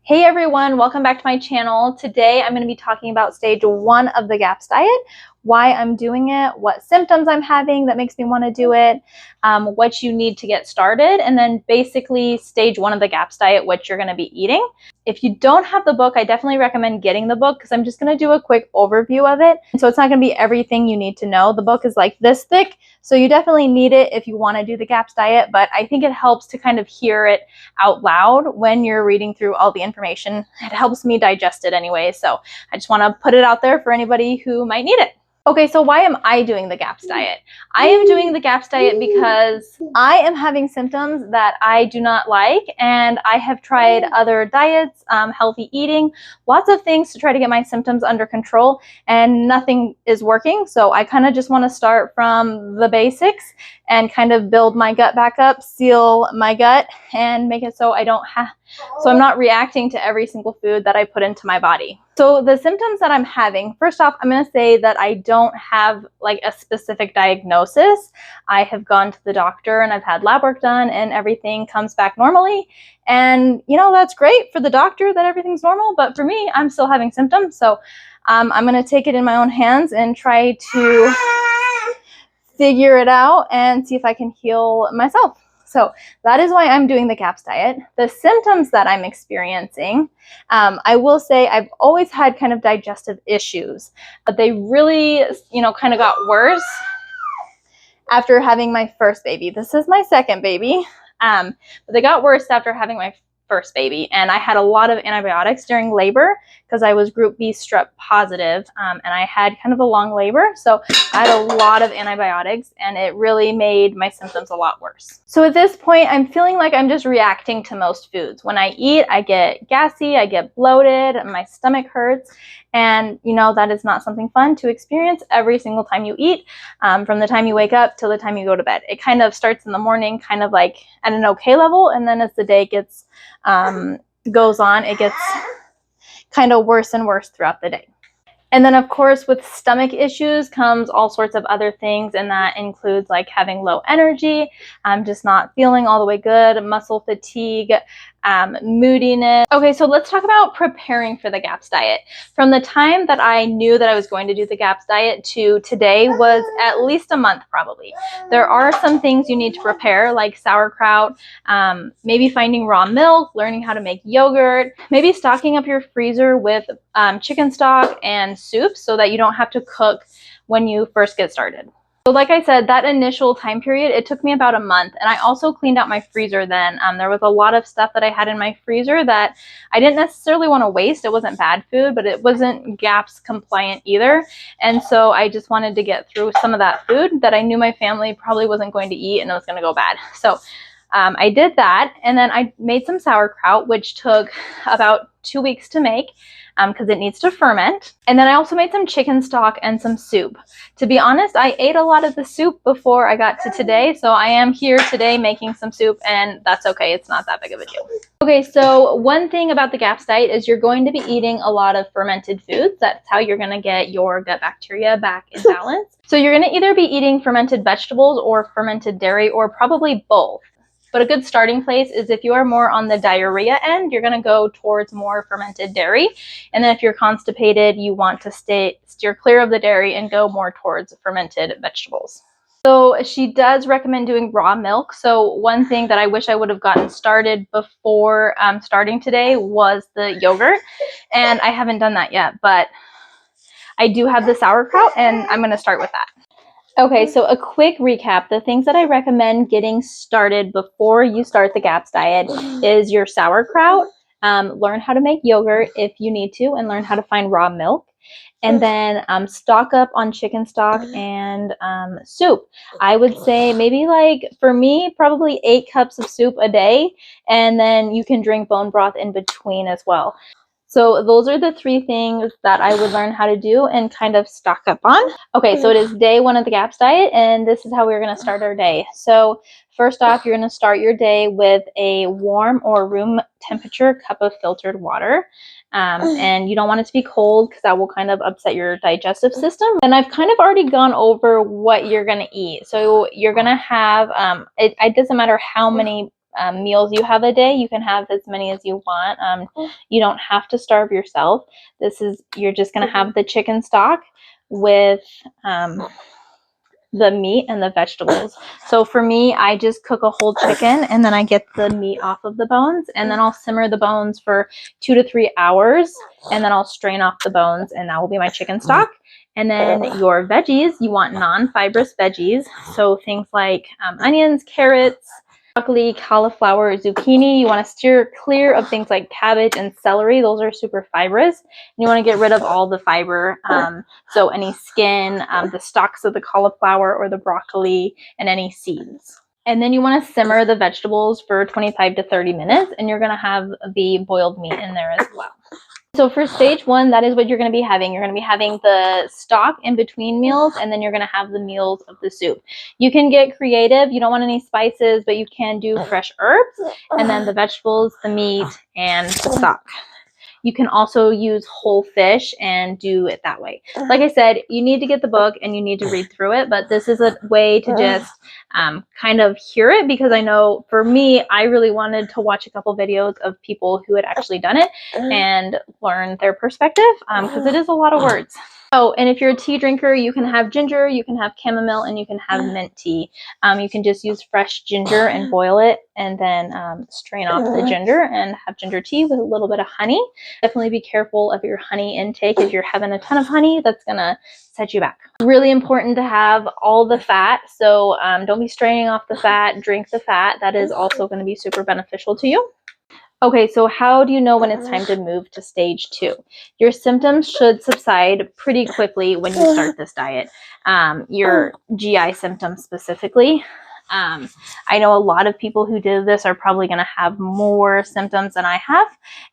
Hey everyone, welcome back to my channel. Today I'm going to be talking about stage 1 of the GAPS diet, why I'm doing it, what symptoms I'm having that makes me want to do it, what you need to get started, and then basically stage 1 of the GAPS diet, what you're going to be eating. If you don't have the book, I definitely recommend getting the book because I'm just going to do a quick overview of it. So it's not going to be everything you need to know. The book is like this thick, so you definitely need it if you want to do the GAPS diet, but I think it helps to kind of hear it out loud when you're reading through all the information. It helps me digest it anyway, so I just want to put it out there for anybody who might need it. Okay, so why am I doing the GAPS diet? I am doing the GAPS diet because I am having symptoms that I do not like, and I have tried other diets, healthy eating, lots of things to try to get my symptoms under control, and nothing is working. So I kind of just want to start from the basics and kind of build my gut back up, seal my gut, and make it so I'm not reacting to every single food that I put into my body. So the symptoms that I'm having, first off, I'm going to say that I don't have like a specific diagnosis. I have gone to the doctor and I've had lab work done and everything comes back normally. And you know, that's great for the doctor that everything's normal, but for me, I'm still having symptoms. So I'm going to take it in my own hands and try to figure it out and see if I can heal myself. So that is why I'm doing the GAPS diet. The symptoms that I'm experiencing, I will say I've always had kind of digestive issues, but they really, kind of got worse after having my first baby. This is my second baby, but they got worse after having my first baby, and I had a lot of antibiotics during labor because I was group B strep positive, and I had kind of a long labor, so I had a lot of antibiotics, and it really made my symptoms a lot worse. So at this point, I'm feeling like I'm just reacting to most foods. When I eat, I get gassy, I get bloated, and my stomach hurts, and that is not something fun to experience every single time you eat, from the time you wake up till the time you go to bed. It kind of starts in the morning kind of like at an okay level, and then as the day goes on, it gets kind of worse and worse throughout the day. And then of course with stomach issues comes all sorts of other things, and that includes like having low energy, just not feeling all the way good, muscle fatigue, moodiness. Okay, so let's talk about preparing for the GAPS diet. From the time that I knew that I was going to do the GAPS diet to today was at least a month probably. There are some things you need to prepare, like sauerkraut, maybe finding raw milk, learning how to make yogurt, maybe stocking up your freezer with chicken stock and soup so that you don't have to cook when you first get started. So like I said, that initial time period, it took me about a month, and I also cleaned out my freezer then. There was a lot of stuff that I had in my freezer that I didn't necessarily want to waste. It wasn't bad food, but it wasn't GAPS compliant either. And so I just wanted to get through some of that food that I knew my family probably wasn't going to eat and it was going to go bad. So I did that, and then I made some sauerkraut, which took about 2 weeks to make because it needs to ferment. And then I also made some chicken stock and some soup. To be honest, I ate a lot of the soup before I got to today, so I am here today making some soup, and that's okay. It's not that big of a deal. Okay, so one thing about the GAPS diet is you're going to be eating a lot of fermented foods. That's how you're going to get your gut bacteria back in balance. So you're going to either be eating fermented vegetables or fermented dairy, or probably both. But a good starting place is if you are more on the diarrhea end, you're going to go towards more fermented dairy. And then if you're constipated, you want to steer clear of the dairy and go more towards fermented vegetables. So she does recommend doing raw milk. So one thing that I wish I would have gotten started before starting today was the yogurt. And I haven't done that yet, but I do have the sauerkraut, and I'm going to start with that. Okay, so a quick recap. The things that I recommend getting started before you start the GAPS diet is your sauerkraut, learn how to make yogurt if you need to, and learn how to find raw milk. And then stock up on chicken stock and soup. I would say maybe, like, for me, probably 8 cups of soup a day, and then you can drink bone broth in between as well. So those are the 3 things that I would learn how to do and kind of stock up on. Okay, so it is day 1 of the GAPS diet, and this is how we're going to start our day. So first off, you're going to start your day with a warm or room temperature cup of filtered water. And you don't want it to be cold because that will kind of upset your digestive system. And I've kind of already gone over what you're going to eat. So you're going to have, it doesn't matter how many meals you have a day. You can have as many as you want. You don't have to starve yourself. You're just going to have the chicken stock with the meat and the vegetables. So for me, I just cook a whole chicken and then I get the meat off of the bones, and then I'll simmer the bones for 2 to 3 hours, and then I'll strain off the bones, and that will be my chicken stock. And then your veggies, you want non-fibrous veggies. So things like onions, carrots, broccoli, cauliflower, zucchini. You want to steer clear of things like cabbage and celery. Those are super fibrous. And you want to get rid of all the fiber. So any skin, the stalks of the cauliflower or the broccoli, and any seeds. And then you want to simmer the vegetables for 25 to 30 minutes, and you're going to have the boiled meat in there as well. So for stage 1, that is what you're going to be having. You're going to be having the stock in between meals, and then you're going to have the meals of the soup. You can get creative. You don't want any spices, but you can do fresh herbs, and then the vegetables, the meat, and the stock. You can also use whole fish and do it that way. Like I said, you need to get the book and you need to read through it, but this is a way to just kind of hear it, because I know for me, I really wanted to watch a couple videos of people who had actually done it and learn their perspective, because it is a lot of words. Oh, and if you're a tea drinker, you can have ginger, you can have chamomile, and you can have mint tea. You can just use fresh ginger and boil it, and then strain off the ginger and have ginger tea with a little bit of honey. Definitely be careful of your honey intake. If you're having a ton of honey, that's gonna set you back. Really important to have all the fat, so don't be straining off the fat. Drink the fat. That is also going to be super beneficial to you. Okay, so how do you know when it's time to move to stage 2? Your symptoms should subside pretty quickly when you start this diet. Your GI symptoms specifically. I know a lot of people who did this are probably going to have more symptoms than I have,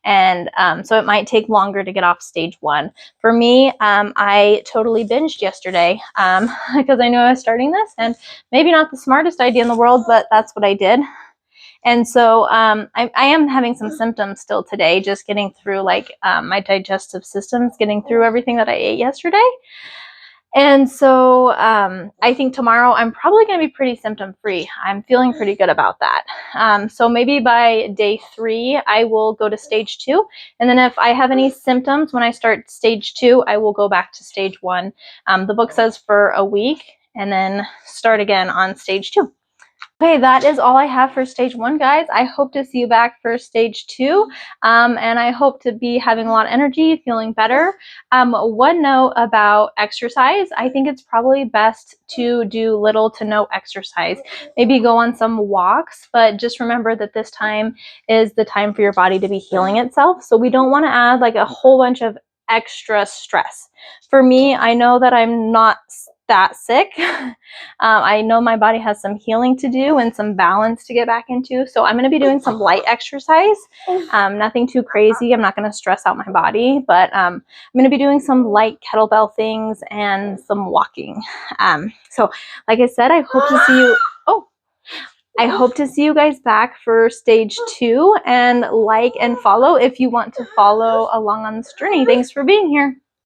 and so it might take longer to get off stage 1. For me, I totally binged yesterday because I knew I was starting this, and maybe not the smartest idea in the world, but that's what I did. And so I am having some symptoms still today, just getting through like my digestive systems, getting through everything that I ate yesterday. And so I think tomorrow I'm probably going to be pretty symptom free. I'm feeling pretty good about that. So maybe by day 3, I will go to stage 2. And then if I have any symptoms when I start stage 2, I will go back to stage 1. The book says for a week, and then start again on stage 2. Okay, that is all I have for stage 1, guys. I hope to see you back for stage 2, and I hope to be having a lot of energy, feeling better. One note about exercise, I think it's probably best to do little to no exercise. Maybe go on some walks, but just remember that this time is the time for your body to be healing itself. So we don't want to add like a whole bunch of extra stress. For me, I know that I'm not that sick. I know my body has some healing to do and some balance to get back into. So I'm going to be doing some light exercise, nothing too crazy. I'm not going to stress out my body, but I'm going to be doing some light kettlebell things and some walking. So like I said, I hope to see you. I hope to see you guys back for stage 2, and like and follow if you want to follow along on this journey. Thanks for being here.